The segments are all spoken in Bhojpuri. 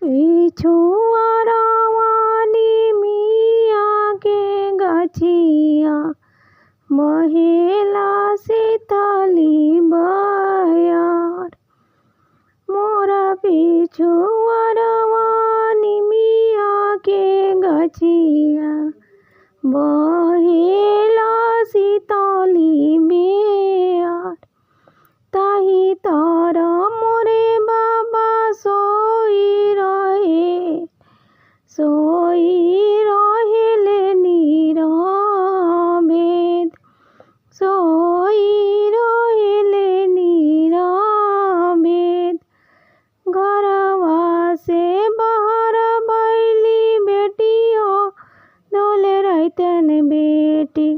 पिछुआरावानी मिया के गछिया बहेला शीतली बयार। मोरा पिछुआरावानी मिया के गछिया बहेला शीतली बयार। ताही तर मोरे बाबा सोई रहेले निरभेद। सोई रहेले निरभेद। घरवा से बाहर बैली बेटियो डोले रैतन बेटी।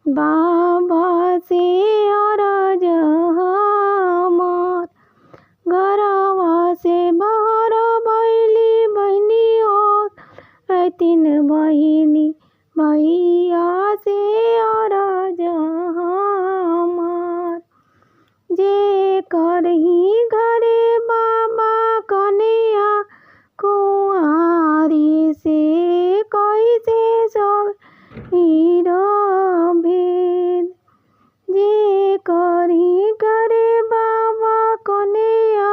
बाबा से अरज हमार। घरवा से बाहर बैली बहनियों रैतिन बहिनी। भैया से अरज हमार। जे करही घरे बाबा कन्या कुंवारी से कैसे सब भेद। जे करही घरे बाबा कन्या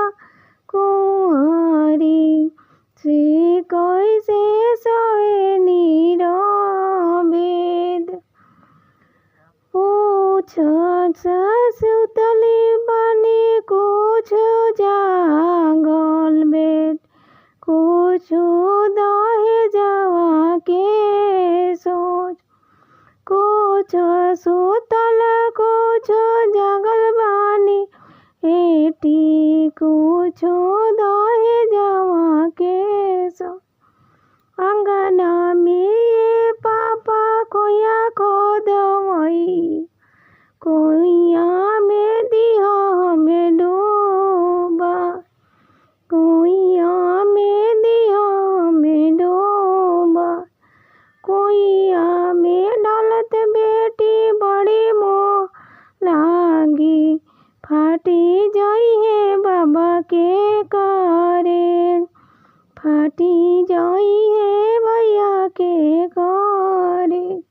कुंवारी से कैसे सवे भेद। पूछ सुतली बनी कुछ जागल बेट। कुछ दहेजवा के सोच। कुछ सुतल कुछ जागल बानी एटी। कुछ दहेजवा के सोच। अंगना में ये पापा कोया खोदवई। कोइया में दिया हमें डूबा। कोइया में दिया हमें डूबा। कोइया में डालत बेटी बड़ी मोह लागी। फाटी जाई है बाबा के करे। फाटी जाई है भैया के करे।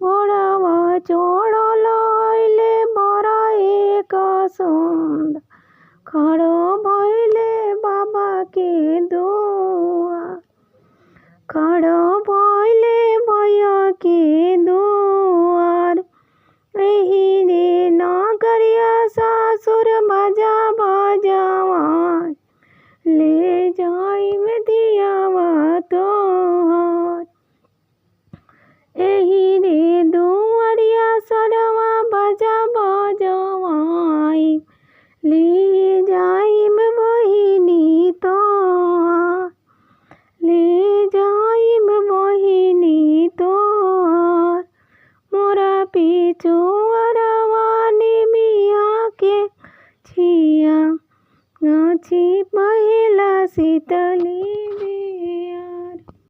घोड़वा चढ़ल अइले बड़ा एक संद। खड़ो भइले बाबा के दुआर। खड़ो भइले भैया के दुआर। एही रे नगरिया सासुर बाजा बजवाई। ले जाइम दियावा तोहार। एही रे दुआरिया सरवा बाजा बजवाई। ले जाइम बहिनी तोहार। ले जाइम बहिनी तोहार। मोरा पिछुआरावानी मिया के छिया गाछी बहेला शीतली।